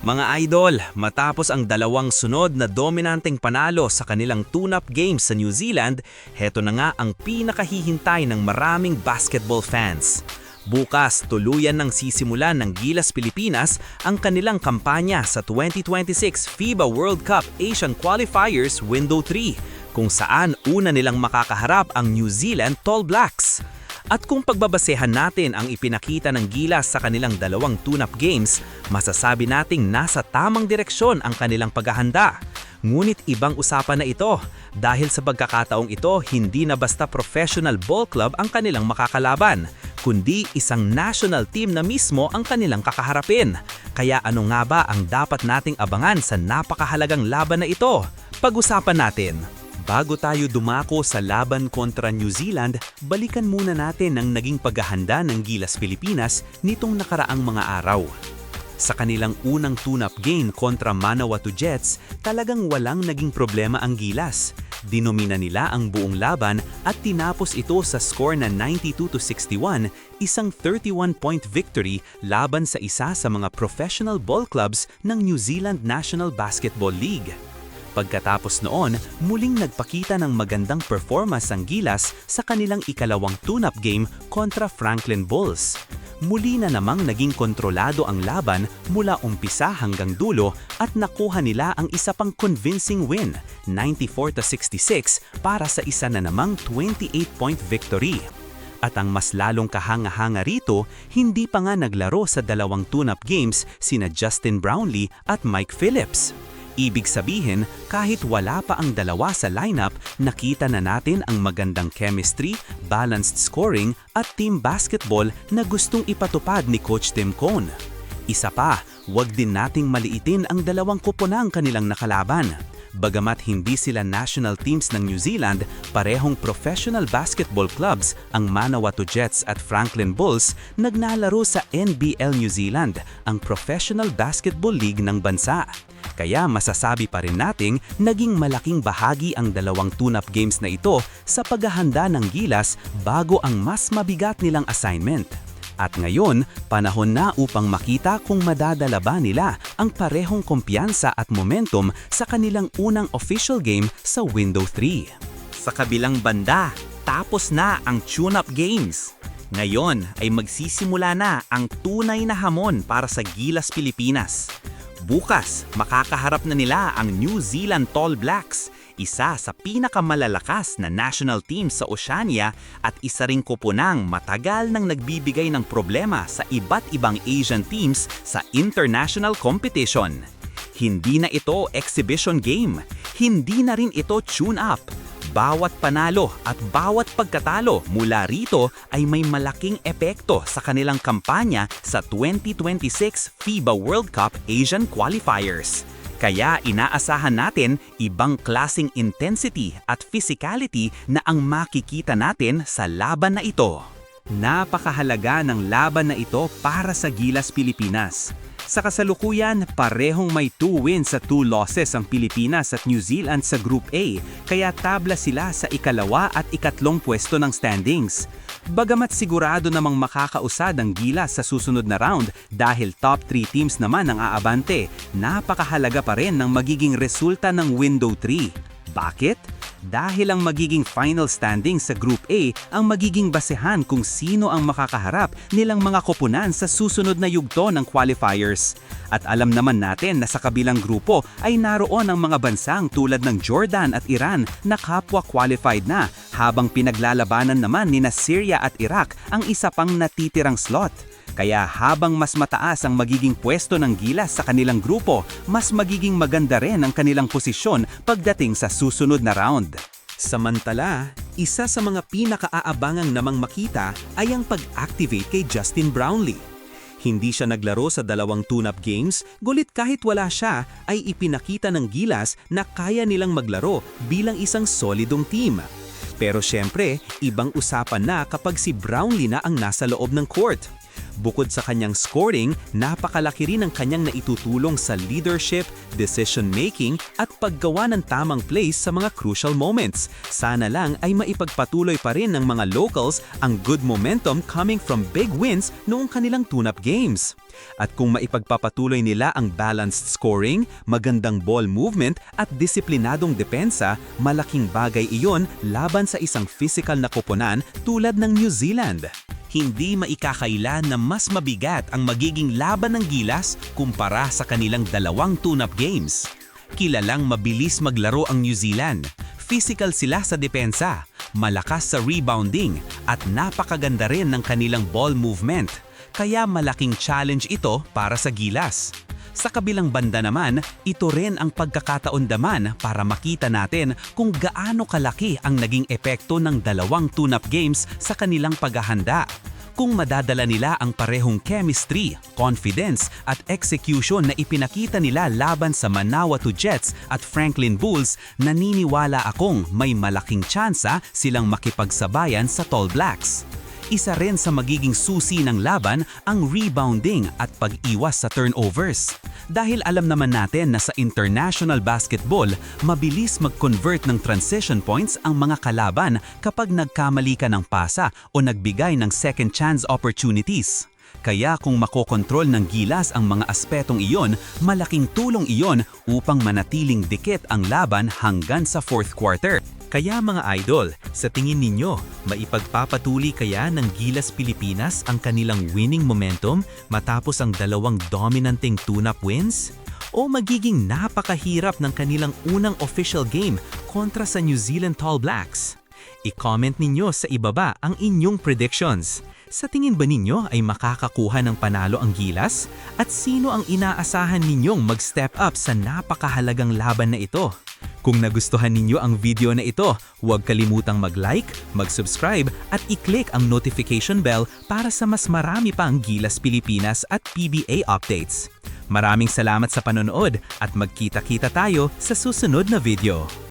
Mga idol, matapos ang dalawang sunod na dominanteng panalo sa kanilang tune-up games sa New Zealand, heto na nga ang pinakahihintay ng maraming basketball fans. Bukas, tuluyan ng sisimulan ng Gilas Pilipinas ang kanilang kampanya sa 2026 FIBA World Cup Asian Qualifiers Window 3, kung saan una nilang makakaharap ang New Zealand Tall Blacks. At kung pagbabasehan natin ang ipinakita ng Gilas sa kanilang dalawang tune-up games, masasabi nating nasa tamang direksyon ang kanilang paghahanda. Ngunit ibang usapan na ito dahil sa pagkakataong ito hindi na basta professional ball club ang kanilang makakalaban, kundi isang national team na mismo ang kanilang kakaharapin. Kaya ano nga ba ang dapat nating abangan sa napakahalagang laban na ito? Pag-usapan natin. Bago tayo dumako sa laban kontra New Zealand, balikan muna natin ang naging paghahanda ng Gilas Pilipinas nitong nakaraang mga araw. Sa kanilang unang tune-up game kontra Manawatu Jets, talagang walang naging problema ang Gilas. Dinomina nila ang buong laban at tinapos ito sa score na 92-61, isang 31-point victory laban sa isa sa mga professional ball clubs ng New Zealand National Basketball League. Pagkatapos noon, muling nagpakita ng magandang performance ang Gilas sa kanilang ikalawang tune-up game kontra Franklin Bulls. Muli na namang naging kontrolado ang laban mula umpisa hanggang dulo at nakuha nila ang isa pang convincing win, 94-66 para sa isa na namang 28-point victory. At ang mas lalong kahanga-hanga rito, hindi pa nga naglaro sa dalawang tune-up games sina Justin Brownlee at Mike Phillips. Ibig sabihin, kahit wala pa ang dalawa sa lineup, nakita na natin ang magandang chemistry, balanced scoring at team basketball na gustong ipatupad ni Coach Tim Cone. Isa pa, wag din nating maliitin ang dalawang koponang kanilang nakalaban. Bagamat hindi sila national teams ng New Zealand, parehong professional basketball clubs ang Manawatu Jets at Franklin Bulls naglalaro sa NBL New Zealand, ang Professional Basketball League ng bansa. Kaya masasabi pa rin nating naging malaking bahagi ang dalawang tune-up games na ito sa paghahanda ng Gilas bago ang mas mabigat nilang assignment. At ngayon, panahon na upang makita kung madadala ba nila ang parehong kumpiyansa at momentum sa kanilang unang official game sa Window 3. Sa kabilang banda, tapos na ang tune-up games. Ngayon ay magsisimula na ang tunay na hamon para sa Gilas Pilipinas. Bukas, makakaharap na nila ang New Zealand Tall Blacks, isa sa pinakamalalakas na national team sa Oceania at isa ring koponang matagal nang nagbibigay ng problema sa iba't ibang Asian teams sa international competition. Hindi na ito exhibition game, hindi na rin ito tune-up. Bawat panalo at bawat pagkatalo mula rito ay may malaking epekto sa kanilang kampanya sa 2026 FIBA World Cup Asian Qualifiers. Kaya inaasahan natin ibang klasing intensity at physicality na ang makikita natin sa laban na ito. Napakahalaga ng laban na ito para sa Gilas Pilipinas. Sa kasalukuyan, parehong may 2 wins at 2 losses ang Pilipinas at New Zealand sa Group A, kaya tabla sila sa ikalawa at ikatlong pwesto ng standings. Bagamat sigurado namang makakausad ang Gilas sa susunod na round dahil top 3 teams naman ang aabante, napakahalaga pa rin ng magiging resulta ng Window 3. Bakit? Dahil ang magiging final standing sa Group A ang magiging basehan kung sino ang makakaharap nilang mga koponan sa susunod na yugto ng qualifiers. At alam naman natin na sa kabilang grupo ay naroon ang mga bansang tulad ng Jordan at Iran na kapwa qualified na, habang pinaglalabanan naman nina Syria at Iraq ang isa pang natitirang slot. Kaya habang mas mataas ang magiging pwesto ng Gilas sa kanilang grupo, mas magiging maganda rin ang kanilang posisyon pagdating sa susunod na round. Samantala, isa sa mga pinakaaabangang namang makita ay ang pag-activate kay Justin Brownlee. Hindi siya naglaro sa dalawang tune-up games, gulit kahit wala siya ay ipinakita ng Gilas na kaya nilang maglaro bilang isang solidong team. Pero syempre, ibang usapan na kapag si Brownlee na ang nasa loob ng court. Bukod sa kanyang scoring, napakalaki rin ang kanyang naitutulong sa leadership, decision-making at paggawa ng tamang plays sa mga crucial moments. Sana lang ay maipagpatuloy pa rin ng mga locals ang good momentum coming from big wins noong kanilang tune-up games. At kung maipagpapatuloy nila ang balanced scoring, magandang ball movement at disiplinadong depensa, malaking bagay iyon laban sa isang physical na koponan tulad ng New Zealand. Hindi maikakailan na mas mabigat ang magiging laban ng Gilas kumpara sa kanilang dalawang tune-up games. Kilalang mabilis maglaro ang New Zealand. Physical sila sa depensa, malakas sa rebounding at napakaganda rin ng kanilang ball movement. Kaya malaking challenge ito para sa Gilas. Sa kabilang banda naman, ito rin ang pagkakataon naman para makita natin kung gaano kalaki ang naging epekto ng dalawang tune-up games sa kanilang paghahanda. Kung madadala nila ang parehong chemistry, confidence at execution na ipinakita nila laban sa Manawatu Jets at Franklin Bulls, naniniwala akong may malaking tsansa silang makipagsabayan sa Tall Blacks. Isa rin sa magiging susi ng laban ang rebounding at pag-iwas sa turnovers. Dahil alam naman natin na sa international basketball, mabilis mag-convert ng transition points ang mga kalaban kapag nagkamali ka ng pasa o nagbigay ng second chance opportunities. Kaya kung makokontrol ng Gilas ang mga aspetong iyon, malaking tulong iyon upang manatiling dikit ang laban hanggang sa fourth quarter. Kaya mga idol, sa tingin ninyo, maipagpapatuloy kaya ng Gilas Pilipinas ang kanilang winning momentum matapos ang dalawang dominanting tune-up wins? O magiging napakahirap ng kanilang unang official game kontra sa New Zealand Tall Blacks? I-comment ninyo sa ibaba ang inyong predictions. Sa tingin ba ninyo ay makakakuha ng panalo ang Gilas? At sino ang inaasahan ninyong mag-step up sa napakahalagang laban na ito? Kung nagustuhan ninyo ang video na ito, huwag kalimutang mag-like, mag-subscribe at i-click ang notification bell para sa mas marami pang Gilas Pilipinas at PBA updates. Maraming salamat sa panonood at magkita-kita tayo sa susunod na video.